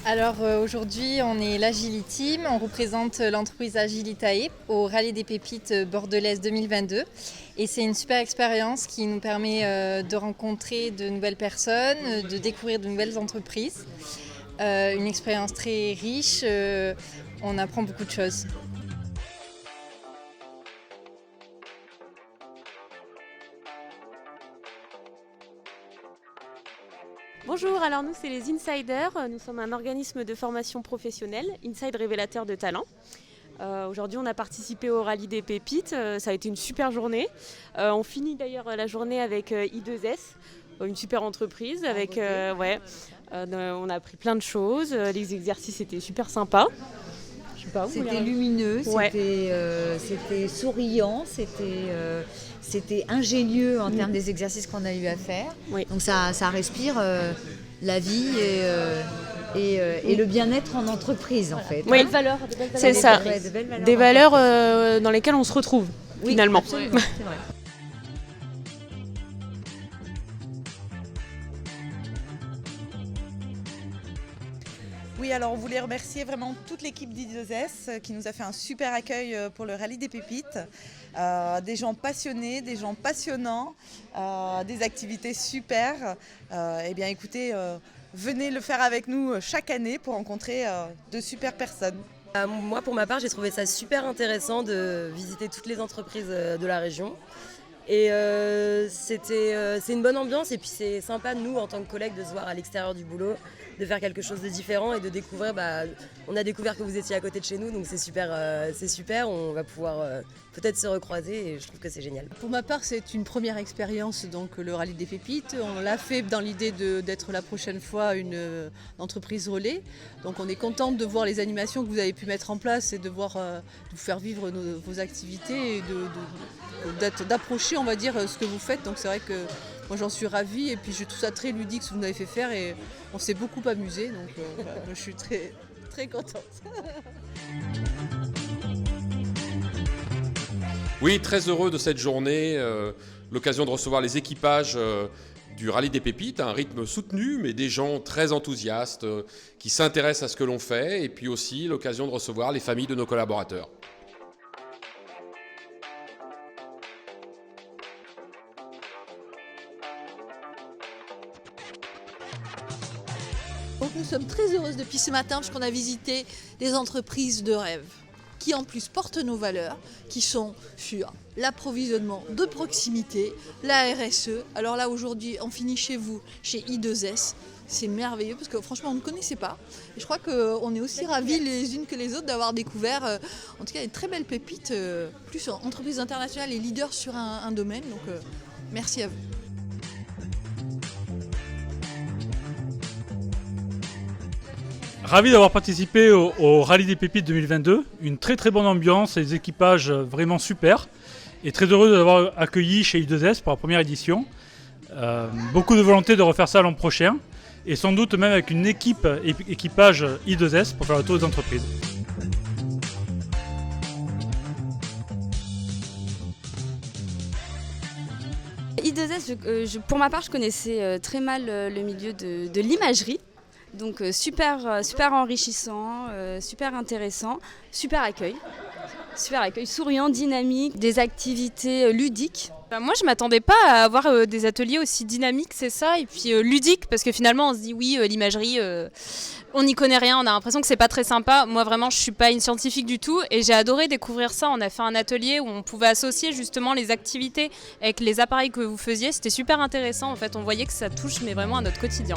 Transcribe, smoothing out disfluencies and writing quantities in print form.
Alors aujourd'hui, on est l'Agili Team, on représente l'entreprise Agilitae au Rallye des Pépites Bordelaise 2022 et c'est une super expérience qui nous permet de rencontrer de nouvelles personnes, de découvrir de nouvelles entreprises. Une expérience très riche, on apprend beaucoup de choses. Bonjour, alors nous c'est les Insiders, nous sommes un organisme de formation professionnelle, Inside Révélateur de talent. Aujourd'hui on a participé au Rallye des Pépites, ça a été une super journée. On finit d'ailleurs la journée avec I2S, une super entreprise. On a appris plein de choses, les exercices étaient super sympas. C'était lumineux, Ouais. c'était souriant, c'était ingénieux en termes des exercices qu'on a eu à faire. Oui. Donc ça respire la vie et le bien-être en entreprise en fait. Oui. C'est ça, De belles valeurs des en valeurs entreprise. dans lesquelles on se retrouve Oui, finalement. absolument, c'est vrai. Oui, alors on voulait remercier vraiment toute l'équipe d'I2S qui nous a fait un super accueil pour le Rallye des Pépites. Des gens passionnés, des gens passionnants, des activités super. Eh bien écoutez, venez le faire avec nous chaque année pour rencontrer de super personnes. Moi, pour ma part, j'ai trouvé ça super intéressant de visiter toutes les entreprises de la région. Et c'est une bonne ambiance et puis c'est sympa, nous, en tant que collègues, de se voir à l'extérieur du boulot, de faire quelque chose de différent et de découvrir. On a découvert que vous étiez à côté de chez nous, donc c'est super. On va pouvoir peut-être se recroiser et je trouve que c'est génial. Pour ma part, c'est une première expérience, donc le Rallye des Pépites. On l'a fait dans l'idée d'être la prochaine fois une entreprise relais. Donc on est contente de voir les animations que vous avez pu mettre en place et de voir de vous faire vivre vos activités et d'approcher, on va dire, ce que vous faites. Donc c'est vrai que moi j'en suis ravie et puis je trouve ça très ludique ce que vous nous avez fait faire et on s'est beaucoup amusé. Donc voilà, moi, je suis très, très contente. Oui, très heureux de cette journée, l'occasion de recevoir les équipages du Rallye des Pépites, un rythme soutenu, mais des gens très enthousiastes qui s'intéressent à ce que l'on fait, et puis aussi l'occasion de recevoir les familles de nos collaborateurs. Donc nous sommes très heureuses depuis ce matin parce qu'on a visité des entreprises de rêve qui en plus portent nos valeurs, qui sont sur l'approvisionnement de proximité, la RSE. Alors là aujourd'hui on finit chez vous, chez I2S. C'est merveilleux parce que franchement on ne connaissait pas. Et je crois qu'on est aussi ravis les unes que les autres d'avoir découvert en tout cas une très belle pépite, plus en entreprise internationale et leader sur un domaine. Donc merci à vous. Ravi d'avoir participé au Rallye des Pépites 2022, une très très bonne ambiance et des équipages vraiment super et très heureux d'avoir accueilli chez I2S pour la première édition. Beaucoup de volonté de refaire ça l'an prochain et sans doute même avec une équipage I2S pour faire le tour des entreprises. I2S, pour ma part, je connaissais très mal le milieu de l'imagerie. Donc super enrichissant, super intéressant, super accueil, souriant, dynamique, des activités ludiques. Moi je m'attendais pas à avoir des ateliers aussi dynamiques, c'est ça, et puis ludiques, parce que finalement on se dit oui, l'imagerie, on n'y connaît rien, on a l'impression que c'est pas très sympa. Moi vraiment je suis pas une scientifique du tout et j'ai adoré découvrir ça. On a fait un atelier où on pouvait associer justement les activités avec les appareils que vous faisiez, c'était super intéressant en fait, on voyait que ça touche mais vraiment à notre quotidien.